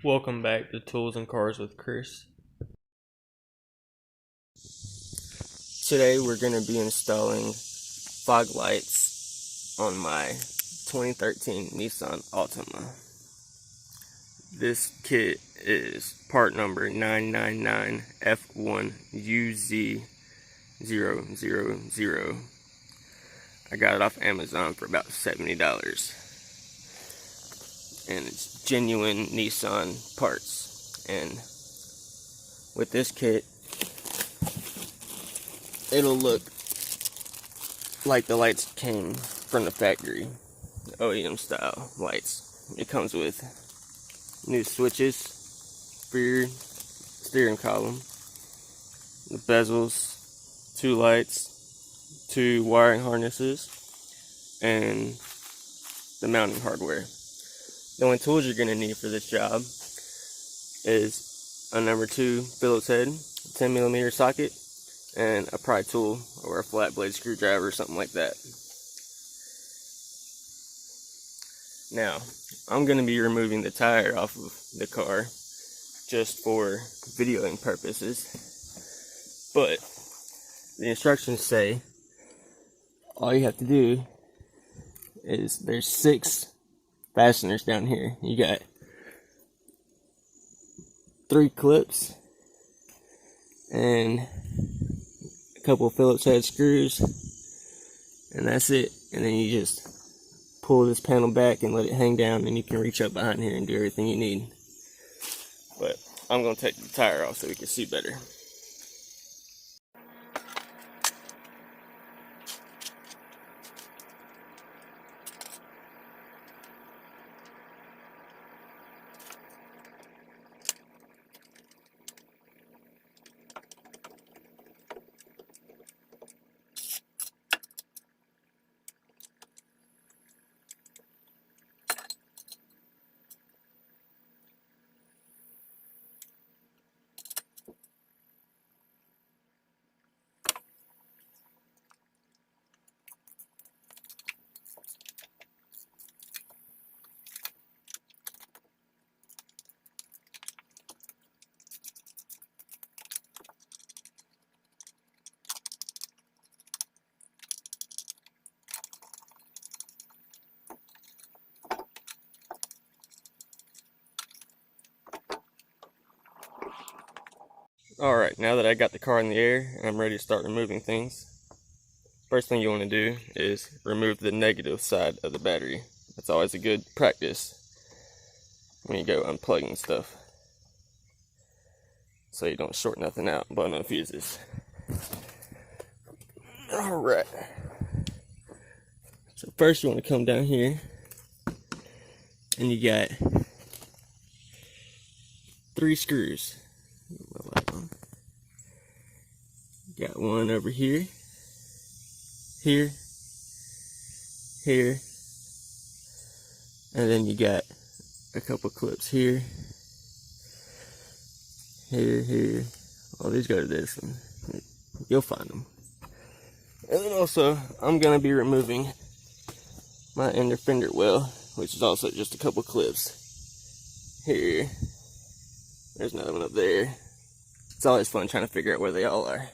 Welcome back to Tools and Cars with Chris. Today we're going to be installing fog lights on my 2013 Nissan Altima. This kit is part number 999F1UZ000. I got it off Amazon for about $70. And it's genuine Nissan parts. And with this kit, it'll look like the lights came from the factory, OEM style lights. It comes with new switches for your steering column, the bezels, 2 lights, 2 wiring harnesses, and the mounting hardware. The only tools you're going to need for this job is a number 2 Phillips head, 10mm socket, and a pry tool or a flat blade screwdriver or something like that. Now, I'm going to be removing the tire off of the car just for videoing purposes, but the instructions say all you have to do is there's 6 fasteners down here. You got 3 clips and a couple of Phillips head screws, and that's it. And then you just pull this panel back and let it hang down, and you can reach up behind here and do everything you need. But I'm going to take the tire off so we can see better. Alright, now that I got the car in the air and I'm ready to start removing things, first thing you want to do is remove the negative side of the battery. That's always a good practice when you go unplugging stuff, so you don't short nothing out and blow no fuses. Alright, so first you want to come down here and you got 3 screws. Got one over here, here, here, and then you got a couple clips here, here, here. Well, these go to this one. You'll find them. And then also, I'm gonna be removing my inner fender well, which is also just a couple clips. Here, there's another one up there. It's always fun trying to figure out where they all are.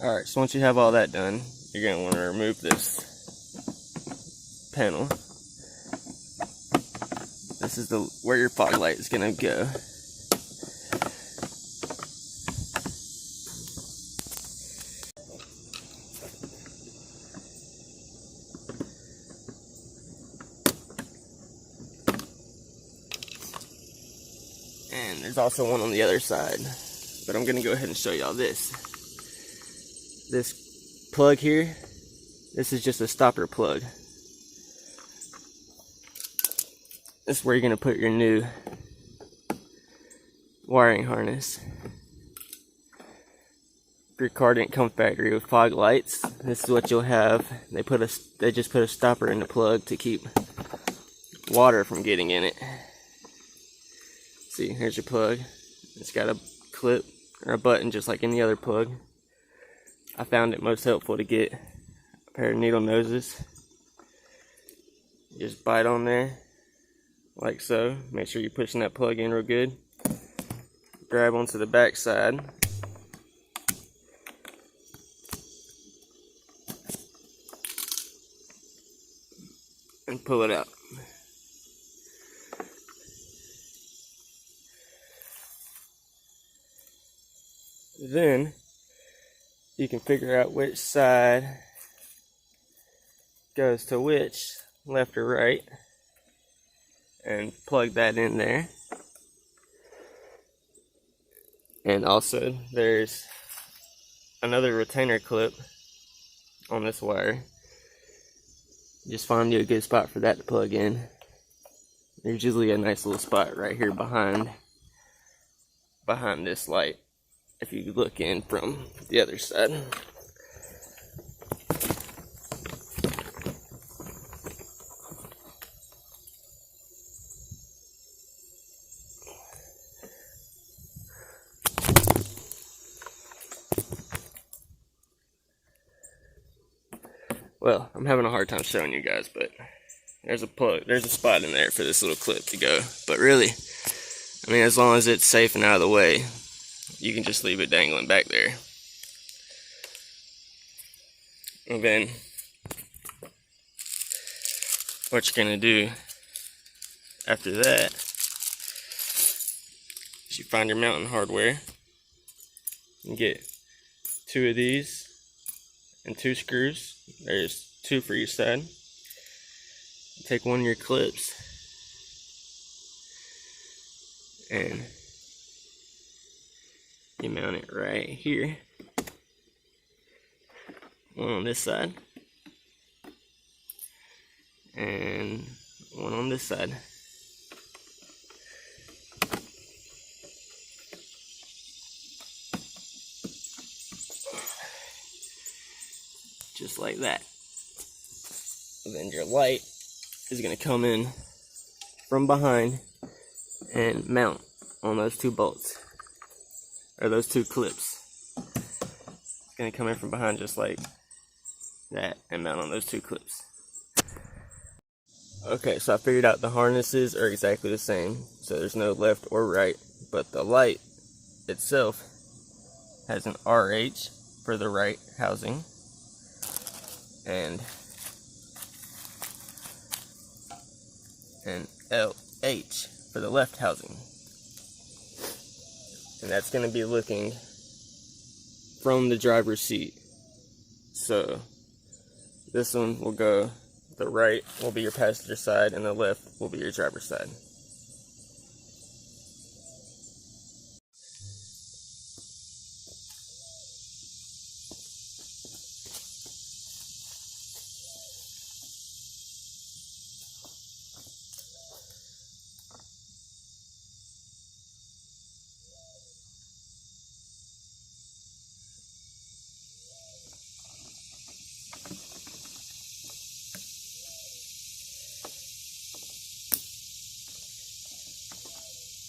Alright, so once you have all that done, you're going to want to remove this panel. This is where your fog light is going to go. And there's also one on the other side, but I'm going to go ahead and show y'all this. This plug here, this is just a stopper plug. This is where you're going to put your new wiring harness. If your car didn't come factory with fog lights, this is what you'll have. They just put a stopper in the plug to keep water from getting in it. See, here's your plug. It's got a clip or a button just like any other plug. I found it most helpful to get a pair of needle noses. You just bite on there like so. Make sure you're pushing that plug in real good. Grab onto the back side. And pull it out. Then you can figure out which side goes to which, left or right, and plug that in there. And also there's another retainer clip on this wire. Just find you a good spot for that to plug in. There's usually a nice little spot right here behind this light, if you look in from the other side. Well, I'm having a hard time showing you guys, but there's a spot in there for this little clip to go. But really, I mean, as long as it's safe and out of the way, you can just leave it dangling back there. And then what you're gonna do after that is you find your mounting hardware and get 2 of these and 2 screws. There's 2 for each side. Take one of your clips and you mount it right here. One on this side and one on this side. Just like that. And then your light is going to come in from behind and mount on those 2 bolts, or those 2 clips. It's going to come in from behind just like that and mount on those 2 clips. Okay, so I figured out the harnesses are exactly the same, so there's no left or right, but the light itself has an RH for the right housing and an LH for the left housing. And that's going to be looking from the driver's seat. So this one will go, the right will be your passenger side and the left will be your driver's side.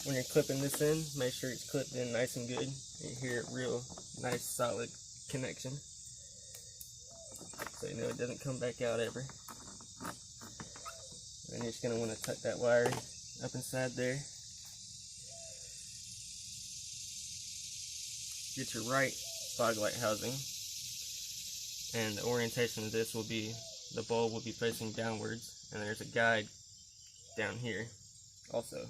When you're clipping this in, make sure it's clipped in nice and good. You hear it real nice, solid connection. So you know it doesn't come back out ever. Then you're just going to want to tuck that wire up inside there. Get your right fog light housing. and the orientation of this will be, the bulb will be facing downwards, and there's a guide down here also.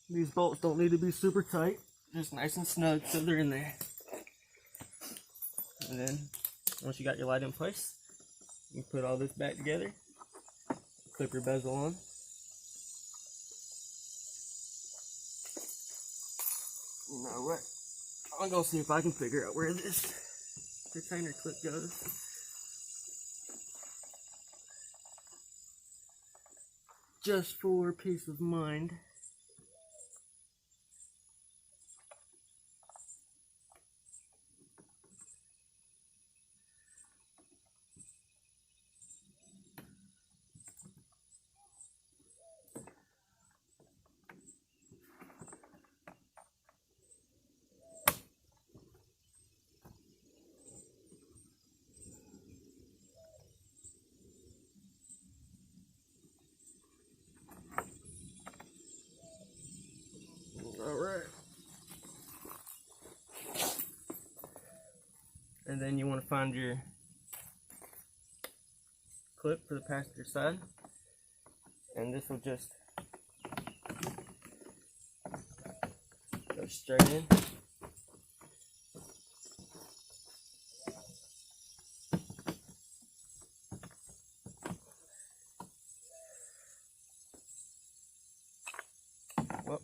These bolts don't need to be super tight, just nice and snug so they're in there. And then, once you got your light in place, you put all this back together, clip your bezel on. You know what? I'm gonna see if I can figure out where this retainer clip goes. Just for peace of mind. Alright. And then you want to find your clip for the passenger side. And this will just go straight in. Well,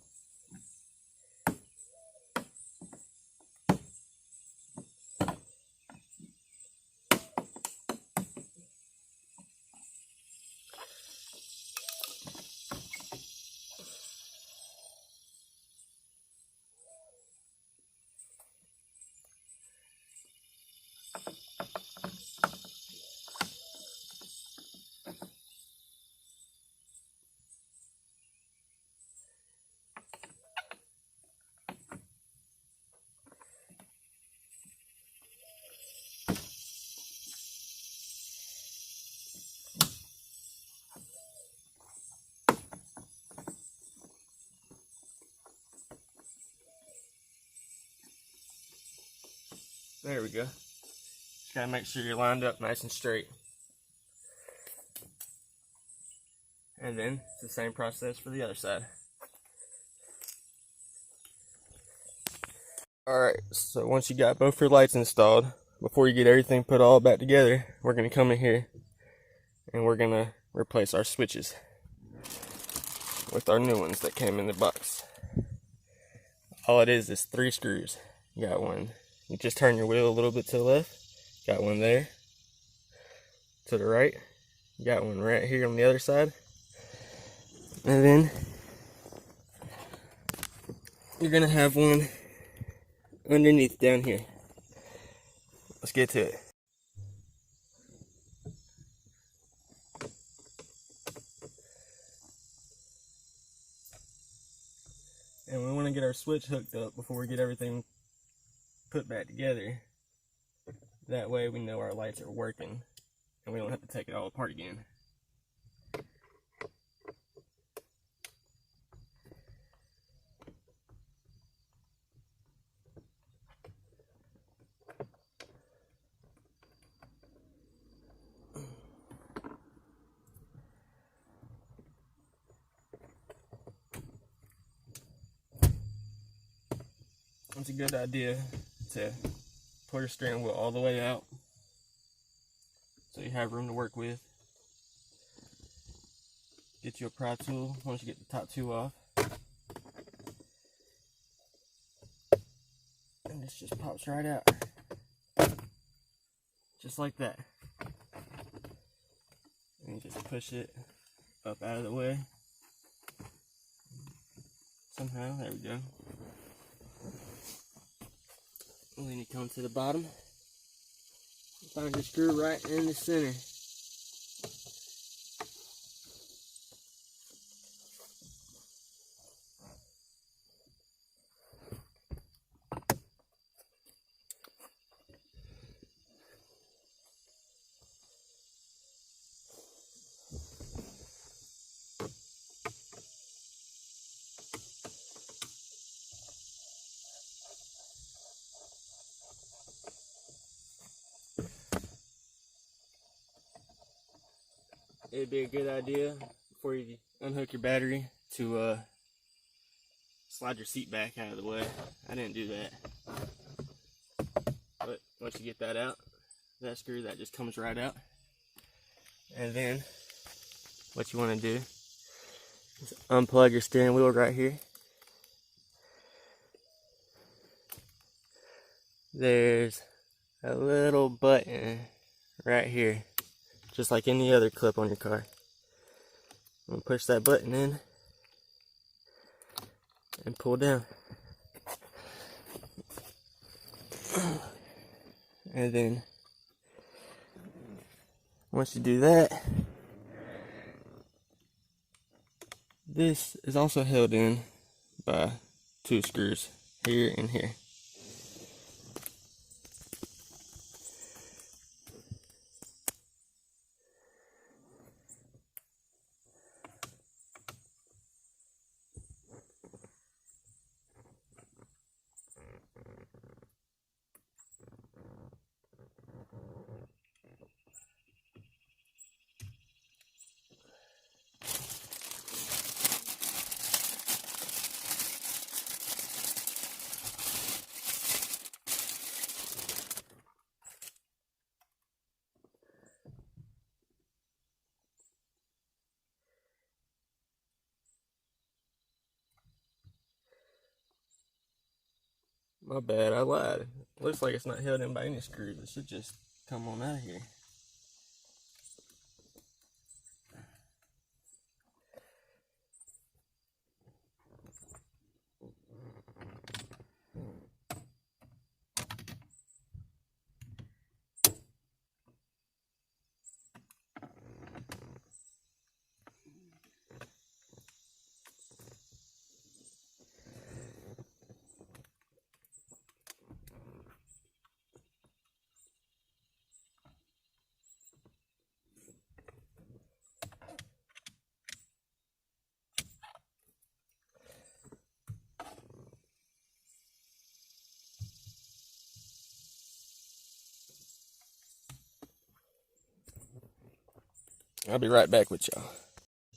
There we go. Just gotta make sure you're lined up nice and straight. And then it's the same process for the other side. Alright, so once you got both your lights installed, before you get everything put all back together, we're going to come in here and we're going to replace our switches with our new ones that came in the box. All it is 3 screws. You got one, you just turn your wheel a little bit to the left, got one there, to the right, you got one right here on the other side, and then you're going to have one underneath down here. Let's get to it. And we want to get our switch hooked up before we get everything put back together. That way we know our lights are working and we don't have to take it all apart again. It's a good idea to pull your steering wheel all the way out so you have room to work with. Get you a pry tool once you get the top 2 off. And this just pops right out. Just like that. And you just push it up out of the way. Somehow, there we go. And then you come to the bottom, find your screw right in the center. It'd be a good idea before you unhook your battery to slide your seat back out of the way. I didn't do that. But once you get that out, that screw, that just comes right out. And then what you want to do is unplug your steering wheel right here. There's a little button right here, just like any other clip on your car. I'm gonna push that button in and pull down. And then once you do that, this is also held in by 2 screws here and here. My bad, I lied. Looks like it's not held in by any screws. It should just come on out of here. I'll be right back with y'all.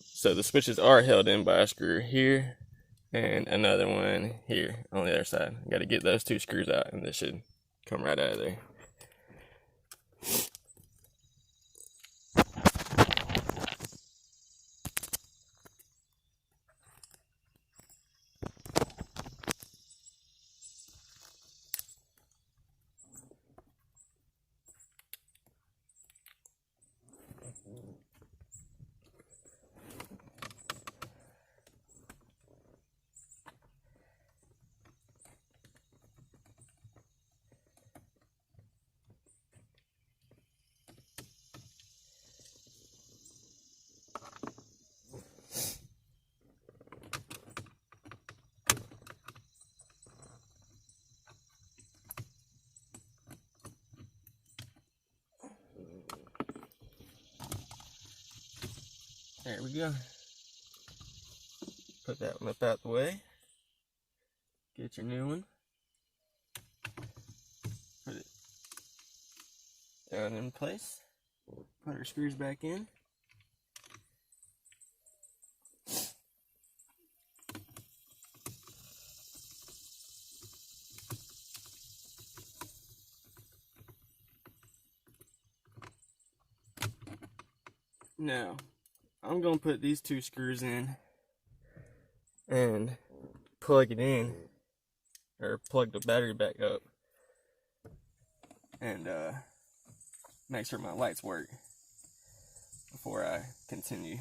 So the switches are held in by a screw here and another one here on the other side. Got to get those 2 screws out and this should come right out of there. There we go. Put that one up out the way. Get your new one. Put it down in place. Put our screws back in. Now, I'm going to put these 2 screws in and plug it in, or plug the battery back up, and make sure my lights work before I continue.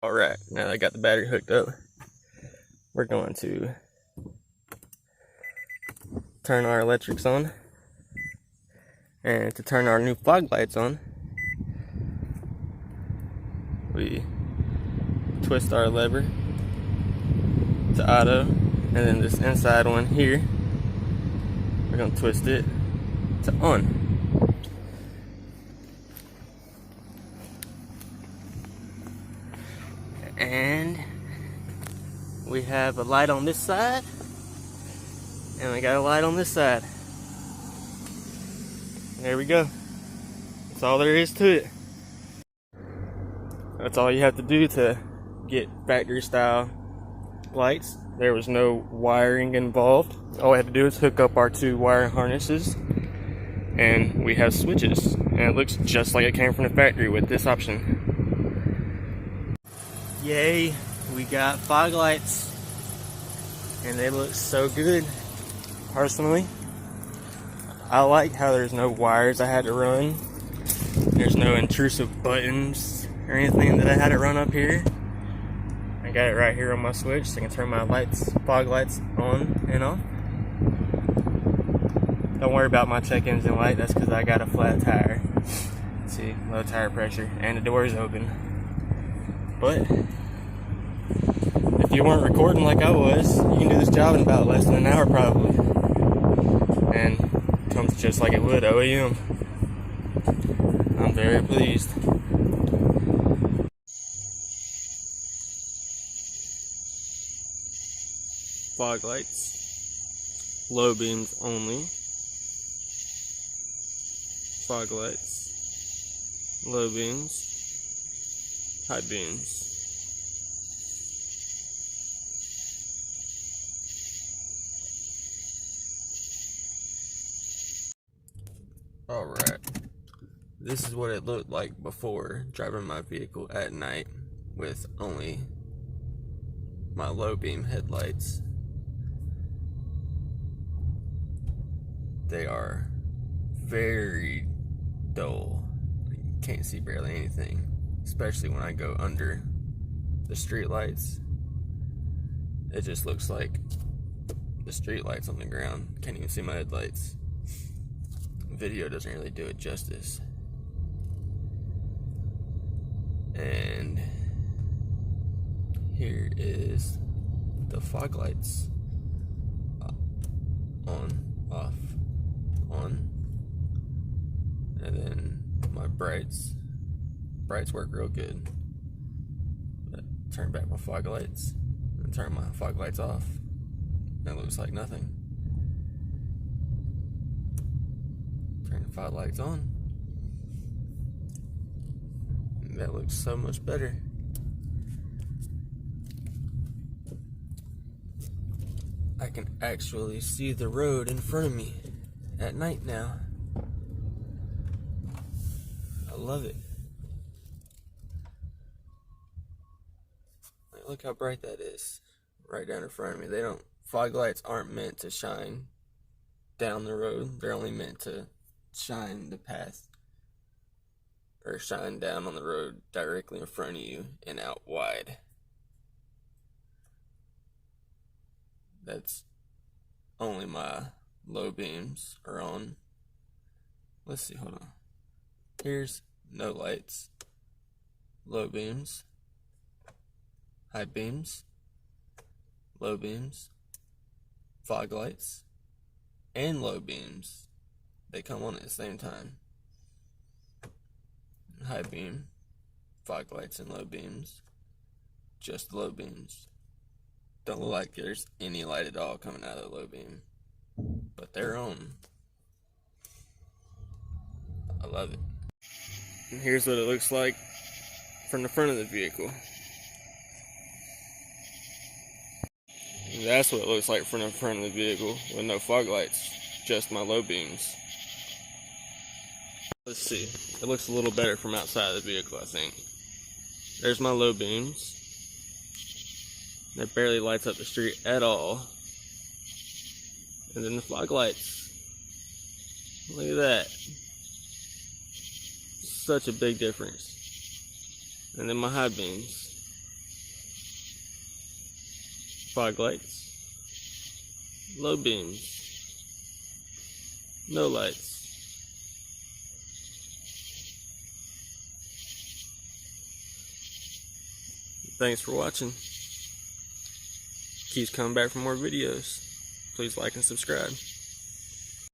Alright, now that I got the battery hooked up, we're going to turn our electrics on. And to turn our new fog lights on, we twist our lever to auto, and then this inside one here, we're going to twist it to on. And we have a light on this side, and we got a light on this side. There we go. That's all there is to it. That's all you have to do to get factory style lights. There was no wiring involved. All I had to do is hook up our 2 wire harnesses, and we have switches. And it looks just like it came from the factory with this option. Yay, we got fog lights, and they look so good. Personally, I like how there's no wires I had to run. There's no intrusive buttons or anything that I had to run up here. I got it right here on my switch, so I can turn my lights, fog lights on and off. Don't worry about my check engine light, that's because I got a flat tire. See, low tire pressure, and the door is open. But if you weren't recording like I was, you can do this job in about less than an hour probably. And it comes just like it would OEM. I'm very pleased. Fog lights, low beams only. Fog lights, low beams, high beams. Alright, this is what it looked like before driving my vehicle at night with only my low beam headlights. They are very dull. You can't see barely anything, especially when I go under the street lights. It just looks like the street lights on the ground. Can't even see my headlights. Video doesn't really do it justice. And here is the fog lights. On, off, on. And then my brights brights work real good. But turn back my fog lights and turn my fog lights off. That looks like nothing. Turn the fog lights on. That looks so much better. I can actually see the road in front of me at night now. I love it. Look how bright that is right down in front of me. Fog lights aren't meant to shine down the road. They're only meant to shine the path or shine down on the road directly in front of you and out wide. That's only my low beams are on. Let's see, hold on. Here's no lights, low beams, high beams, low beams, fog lights, and low beams. They come on at the same time. High beam, fog lights, and low beams. Just low beams. Don't look like there's any light at all coming out of the low beam, but they're on. I love it. And here's what it looks like from the front of the vehicle. And that's what it looks like from the front of the vehicle with no fog lights, just my low beams. Let's see. It looks a little better from outside of the vehicle, I think. There's my low beams. That barely lights up the street at all. And then the fog lights. Look at that. Such a big difference. And then my high beams. Fog lights. Low beams. No lights. Thanks for watching. Keeps coming back for more videos. Please like and subscribe.